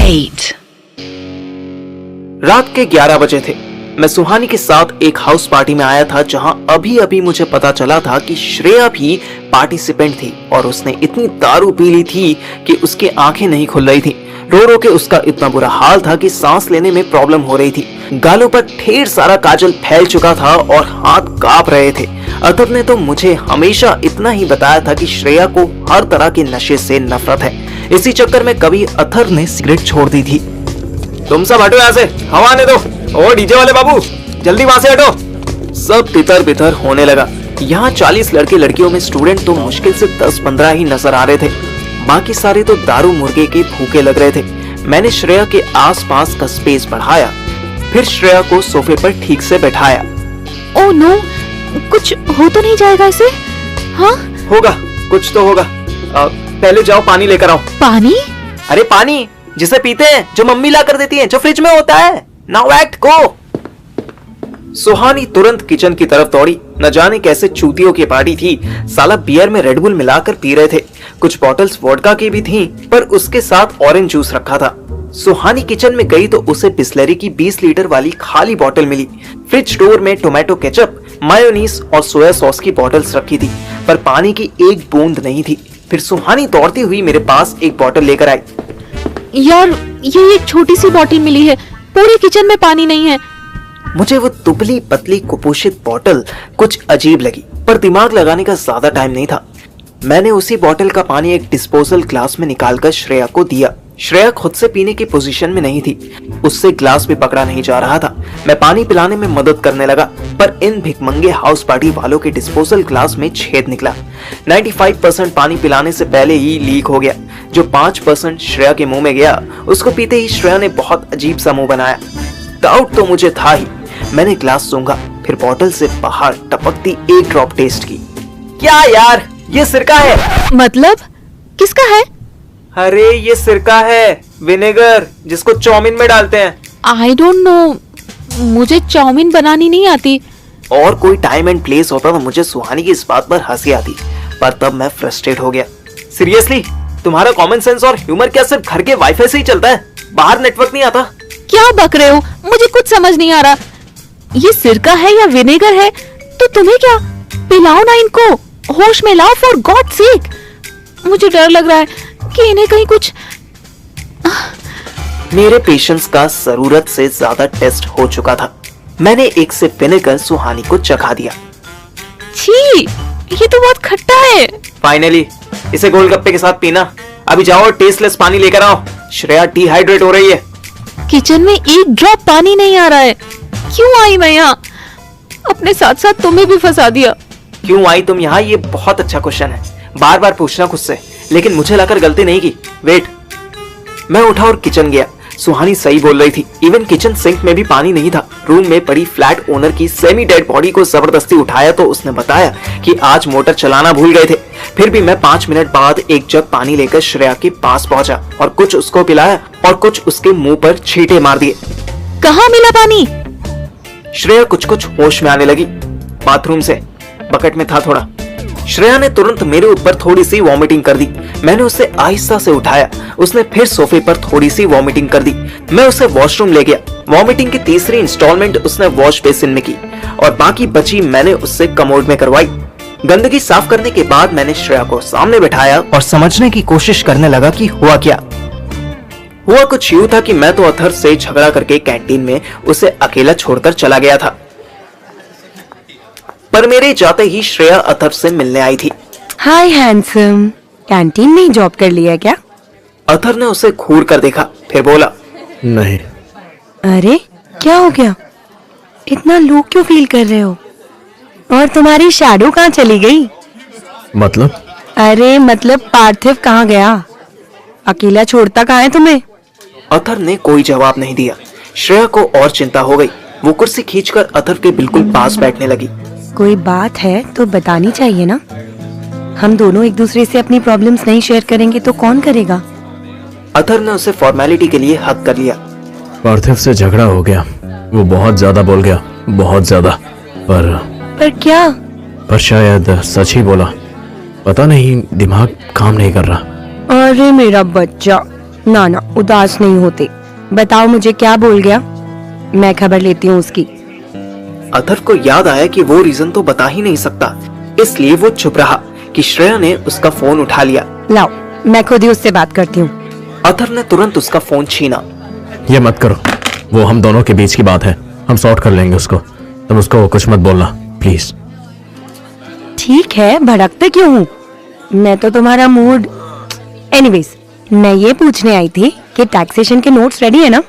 8 रात के 11 बजे थे। मैं सुहानी के साथ एक हाउस पार्टी में आया था जहां अभी अभी मुझे पता चला था कि श्रेया भी पार्टिसिपेंट थी और उसने इतनी दारू पी ली थी कि उसकी आंखें नहीं खुल रही थी। रो रो के उसका इतना बुरा हाल था कि सांस लेने में प्रॉब्लम हो रही थी। गालों पर ढेर सारा काजल फैल चुका था और हाथ कांप रहे थे। अतर ने तो मुझे हमेशा इतना ही बताया था कि श्रेया को हर तरह के नशे से नफरत है। इसी चक्कर में कभी अतर ने सिगरेट छोड़ दी थी। तुम सब हटो यहाँ से, हवा आने दो। ओ डीजे वाले बाबू, जल्दी वहां से हटो। सब तितर बितर होने लगा। यहाँ 40 लड़के लड़कियों में स्टूडेंट तो मुश्किल से 10-15 ही नजर आ रहे थे। बाकी सारे तो दारू मुर्गे के भूखे लग रहे थे। मैंने श्रेया के आसपास का स्पेस बढ़ाया, फिर श्रेया को सोफे पर ठीक से बैठाया। ओह नो, कुछ हो तो नहीं जाएगा इसे? हाँ होगा, कुछ तो होगा। पहले जाओ पानी लेकर आओ। पानी? अरे पानी जिसे पीते हैं, जो मम्मी ला कर देती है, जो फ्रिज में होता है। नाउ एक्ट गो। सुहानी तुरंत किचन की तरफ दौड़ी। न जाने कैसे चूतियों की पार्टी थी। साला बियर में रेडबुल मिलाकर पी रहे थे। कुछ बॉटल्स वोडका की भी थीं, पर उसके साथ ऑरेंज जूस रखा था। सुहानी किचन में गई तो उसे बिस्लरी की 20 लीटर वाली खाली बोतल मिली। फ्रिज स्टोर में टोमेटो केचप, मायोनीज और सोया सॉस की बॉटल्स रखी थी, पर पानी की एक बूंद नहीं थी। फिर सुहानी दौड़ती हुई मेरे पास एक बॉटल लेकर आई। यार, ये एक छोटी सी बॉटल मिली है, पूरे किचन में पानी नहीं है। मुझे वो दुबली पतली कुपोषित बॉटल कुछ अजीब लगी, पर दिमाग लगाने का ज्यादा टाइम नहीं था। मैंने उसी बॉटल का पानी एक डिस्पोजल ग्लास में निकालकर श्रेया को दिया। श्रेया खुद से पीने की पोजीशन में नहीं थी, उससे ग्लास भी पकड़ा नहीं जा रहा था। मैं पानी पिलाने में मदद करने लगा, पर इन भिखमंगे हाउस पार्टी वालों के डिस्पोजल ग्लास में छेद निकला। 95% पानी पिलाने से पहले ही लीक हो गया। जो 5% श्रेया के मुंह में गया, उसको पीते ही श्रेया ने बहुत अजीब सा मुंह बनाया। डाउट तो मुझे था ही। मैंने ग्लास सूंघा, फिर बॉटल से बाहर टपकती एक ड्रॉप टेस्ट की। क्या यार, ये सिरका है। मतलब किसका है? अरे ये सिरका है, विनेगर, जिसको चाउमीन में डालते हैं। आई डोंट नो, मुझे चाउमीन बनानी नहीं आती। और कोई टाइम एंड प्लेस होता तो मुझे सुहानी की इस बात पर हंसी आती, पर तब मैं फ्रस्ट्रेट हो गया। सीरियसली, तुम्हारा कॉमन सेंस और ह्यूमर क्या सिर्फ घर के वाईफाई से ही चलता है? बाहर नेटवर्क नहीं आता? क्या बक रहे हो? मुझे कुछ समझ नहीं आ रहा। ये सिरका है या विनेगर है तो तुम्हें क्या? पिलाओ ना इनको, होश में लाओ फॉर गॉड सेक। मुझे डर लग रहा है कि इन्हें कहीं कुछ। मेरे पेशेंस का जरूरत से ज्यादा टेस्ट हो चुका था। मैंने एक से विनेगर सुहानी को चखा दिया। छी, ये तो बहुत खट्टा है। फाइनली, इसे गोलगप्पे के साथ पीना। अभी जाओ और टेस्टलेस पानी लेकर आओ। श्रेया डिहाइड्रेट हो रही है। किचन में एक ड्रॉप पानी नहीं आ रहा है। क्यों आई मैं यहाँ? अपने साथ साथ तुम्हें भी फंसा दिया। क्यों आई तुम यहाँ? ये बहुत अच्छा क्वेश्चन है, बार बार पूछना खुद से। लेकिन मुझे लाकर गलती नहीं की। वेट। मैं उठा और किचन गया। सुहानी सही बोल रही थी, इवन किचन सिंक में भी पानी नहीं था। रूम में पड़ी फ्लैट ओनर की सेमी डेड बॉडी को जबरदस्ती उठाया तो उसने बताया कि आज मोटर चलाना भूल गए थे। फिर भी मैं 5 मिनट बाद एक जग पानी लेकर श्रेया के पास पहुंचा और कुछ उसको पिलाया और कुछ उसके मुंह पर छींटे मार दिए। कहाँ मिला पानी? श्रेया कुछ कुछ होश में आने लगी। बाथरूम से, बकेट में था थोड़ा। श्रेया ने तुरंत मेरे ऊपर थोड़ी सी वॉमिटिंग कर दी। मैंने उसे आहिस्ता से उठाया। उसने फिर सोफे पर थोड़ी सी वॉमिटिंग कर दी। मैं उसे वॉशरूम ले गया। वॉमिटिंग की तीसरी इंस्टॉलमेंट उसने वॉश बेसिन में की और बाकी बची मैंने उससे कमोड में करवाई। गंदगी साफ करने के बाद मैंने श्रेया को सामने बैठाया और समझने की कोशिश करने लगा कि हुआ क्या। हुआ कुछ यूं था कि मैं तो अथर से झगड़ा करके कैंटीन में उसे अकेला छोड़कर चला गया था, पर मेरे जाते ही श्रेया अथर से मिलने आई थी। हाय हैंडसम, कैंटीन में ही जॉब कर लिया क्या? अथर ने उसे घूर कर देखा, फिर बोला, नहीं। अरे क्या हो गया? इतना लो क्यों फील कर रहे हो? और तुम्हारी शैडो कहाँ चली गई? मतलब? अरे मतलब पार्थिव कहाँ गया? अकेला छोड़ता कहाँ है तुम्हें? अथर ने कोई जवाब नहीं दिया। श्रेया को और चिंता हो गई। वो कुर्सी खींचकर अथर के बिल्कुल पास बैठने लगी। कोई बात है तो बतानी चाहिए ना। हम दोनों एक दूसरे से अपनी प्रॉब्लम्स नहीं शेयर करेंगे तो कौन करेगा? अथर ने उसे फॉर्मेलिटी के लिए हक कर लिया। पार्थिव से झगड़ा हो गया। वो बहुत ज्यादा बोल गया, बहुत ज्यादा। पर क्या? पर शायद सच ही बोला। पता नहीं, दिमाग काम नहीं कर रहा। अरे मेरा बच्चा, ना ना, उदास नहीं होते। बताओ मुझे क्या बोल गया, मैं खबर लेती हूँ उसकी। अथर्व को याद आया कि वो रीजन तो बता ही नहीं सकता, इसलिए वो चुप रहा कि श्रेया ने उसका फोन उठा लिया। लाओ, मैं खुद ही उससे बात करती हूँ। अथर्व ने तुरंत उसका फोन छीना। ये मत करो, वो हम दोनों के बीच की बात है, हम सॉर्ट कर लेंगे उसको। तुम उसको कुछ मत बोलना प्लीज। ठीक है, भड़कते क्यों हूँ? मैं तो तुम्हारा मूड। एनीवेज, मैं ये पूछने आई थी कि टैक्सेशन के नोट्स रेडी है ना?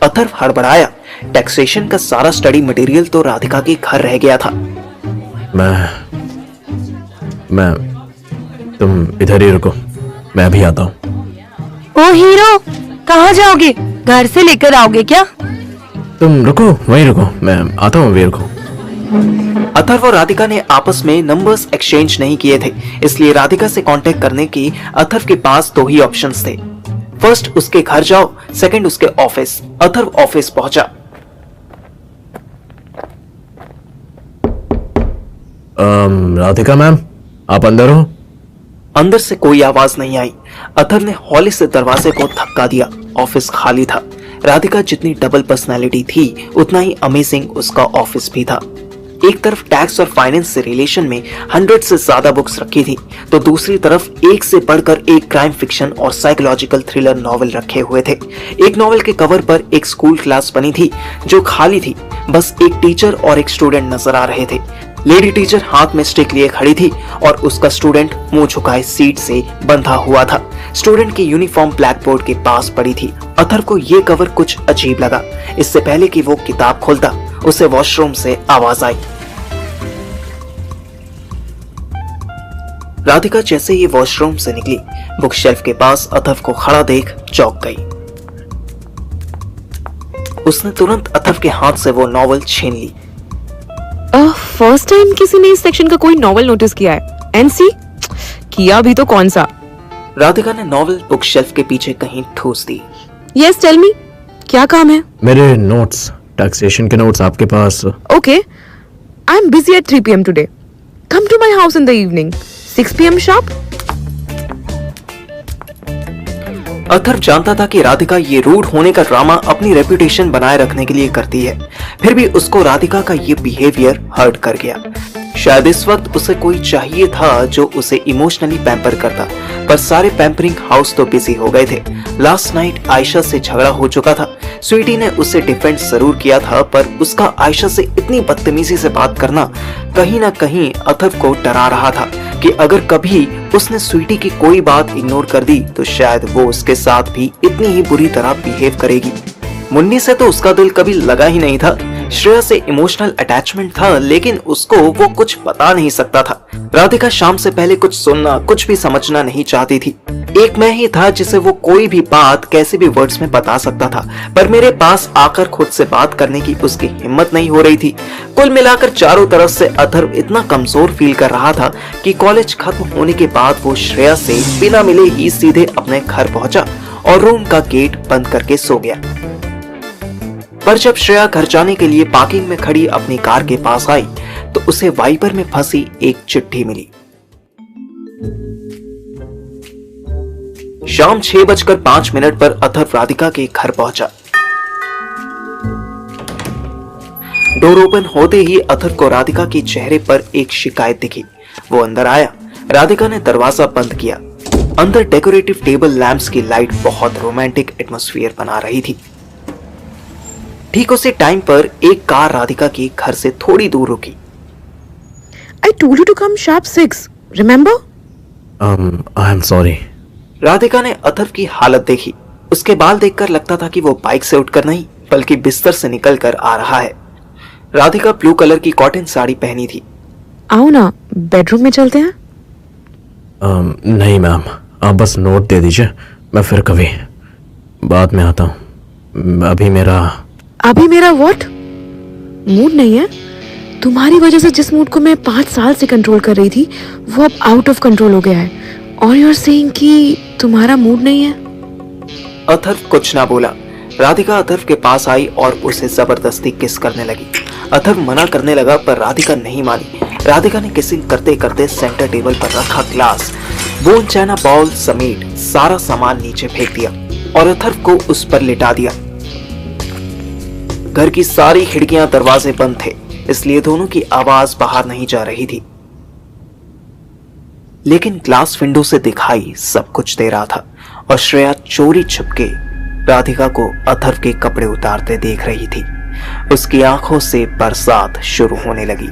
अथर्व हड़बड़ाया। टैक्सेशन का सारा स्टडी मटेरियल तो राधिका के घर रह गया था। मैं तुम इधर ही रुको, मैं अभी आता हूँ। ओ हीरो, कहाँ जाओगे? घर से लेकर आओगे क्या? तुम रुको, वहीं रुको, मैं आता हूँ, अभी रुको। अथर्व और राधिका ने आपस में नंबर्स एक्सचेंज नहीं किए थे, इसलिए राधिका से कांटेक्ट करने की अथर्व के पास दो ही ऑप्शंस थे। फर्स्ट उसके घर जाओ, सेकंड उसके ऑफिस। अथर्व ऑफिस पहुंचा। राधिका मैम, आप अंदर हो? अंदर से कोई आवाज नहीं आई। अथर्व ने हौले से दरवाजे को धक्का दिया। ऑफिस खाली था। राधिका जितनी डबल पर्सनैलिटी थी, उतना ही अमेजिंग उसका ऑफिस भी था। एक तरफ टैक्स और फाइनेंस से रिलेशन में 100 से ज्यादा बुक्स रखी थी, तो दूसरी तरफ एक से बढ़कर एक क्राइम फिक्शन और साइकोलॉजिकल थ्रिलर नॉवल रखे हुए थे। एक नॉवल के कवर पर एक स्कूल क्लास बनी थी जो खाली थी, बस एक टीचर और एक स्टूडेंट नजर आ रहे थे। लेडी टीचर हाथ में स्टिक लिए खड़ी थी और उसका स्टूडेंट मुंह झुकाए सीट से बंधा हुआ था। स्टूडेंट की यूनिफॉर्म ब्लैक बोर्ड के पास पड़ी थी। अथर्व को ये कवर कुछ अजीब लगा। इससे पहले कि वो किताब खोलता, उसे वॉशरूम से आवाज आई। राधिका जैसे ही वॉशरूम से निकली, बुक शेल्फ के पास अथर्व को खड़ा देख चौंक गई। उसने तुरंत अथर्व के हाथ से वो नॉवल छीन ली। फर्स्ट टाइम किसी ने इस सेक्शन का कोई नॉवल नोटिस किया है। एनसी किया भी तो कौन सा? राधिका ने नॉवल बुक शेल्फ के पीछे कहीं ठूस दी। यस, टेल मी, क्या काम है? मेरे नोट्स, टैक्सेशन के नोट्स आपके पास? Okay, I am busy at 3 PM today. Come to my house in the evening 6 PM sharp. Atharv जानता था कि राधिका ये रूड होने का ड्रामा अपनी रेपुटेशन बनाए रखने के लिए करती है, फिर भी उसको राधिका का ये बिहेवियर हर्ट कर गया। शायद इस वक्त उसे कोई चाहिए था जो उसे इमोशनली पैम्पर करता, पर सारे पैम्परिंग हाउस तो बिजी हो गए थे। लास्ट नाइट आयशा से झगड़ा हो चुका था। स्वीटी ने उसे डिफेंड जरूर किया था, पर उसका आयशा से इतनी बदतमीजी से बात करना कहीं ना कहीं अथर्व को डरा रहा था कि अगर कभी उसने स्वीटी की कोई बात इग्नोर कर दी तो शायद वो उसके साथ भी इतनी ही बुरी तरह बिहेव करेगी। मुन्नी से तो उसका दिल कभी लगा ही नहीं था। श्रेया से इमोशनल अटैचमेंट था, लेकिन उसको वो कुछ बता नहीं सकता था। राधिका शाम से पहले कुछ सुनना, कुछ भी समझना नहीं चाहती थी। एक मैं ही था जिसे वो कोई भी बात कैसे भी वर्ड्स में बता सकता था, पर मेरे पास आकर खुद से बात करने की उसकी हिम्मत नहीं हो रही थी। कुल मिलाकर चारों तरफ से अथर्व इतना कमजोर फील कर रहा था कि कॉलेज खत्म होने के बाद वो श्रेया से बिना मिले ही सीधे अपने घर पहुंचा और रूम का गेट बंद करके सो गया। पर जब श्रेया घर जाने के लिए पार्किंग में खड़ी अपनी कार के पास आई तो उसे वाइपर में फंसी एक चिट्ठी मिली। शाम 6:05 पर अथर्व राधिका के घर पहुंचा। डोर ओपन होते ही अथर्व को राधिका के चेहरे पर एक शिकायत दिखी। वो अंदर आया। राधिका ने दरवाजा बंद किया। अंदर डेकोरेटिव टेबल लैंप्स की लाइट बहुत रोमांटिक एटमॉस्फेयर बना रही थी। ठीक उसी टाइम पर एक कार राधिका के घर से थोड़ी दूर रुकी। I told you to come sharp 6. Remember? I am sorry. Radhika ने अथर्व की हालत देखी। उसके बाल देखकर लगता था कि वो बाइक से उठकर नहीं बल्कि बिस्तर से निकल कर आ रहा है। राधिका ब्लू कलर की कॉटन साड़ी पहनी थी। आओ ना, बेडरूम में चलते हैं। नहीं मैम, आप बस नोट दे दीजिए, मैं फिर कभी बाद में आता हूँ। अभी मेरा व्हाट? मूड नहीं है? तुम्हारी वजह से जिस मूड को मैं 5 साल से कंट्रोल कर रही थी वो अब आउट ऑफ कंट्रोल हो गया है, और यू आर सेइंग कि तुम्हारा मूड नहीं है? अथर्व कुछ ना बोला। राधिका अथर्व के पास आई और उसे जबरदस्ती किस करने लगी। अथर्व मना करने लगा पर राधिका नहीं मानी। राधिका ने किसिंग करते करते सेंटर टेबल पर रखा ग्लास, बोन चाइना बाउल समेत सारा सामान नीचे फेंक दिया। और अथर्व को उस पर लिटा दिया। घर की सारी खिड़कियां दरवाजे बंद थे, इसलिए दोनों की आवाज बाहर नहीं जा रही थी, लेकिन ग्लास विंडो से दिखाई सब कुछ दे रहा था और श्रेया चोरी छुपके राधिका को अथर्व के कपड़े उतारते देख रही थी। उसकी आंखों से बरसात शुरू होने लगी।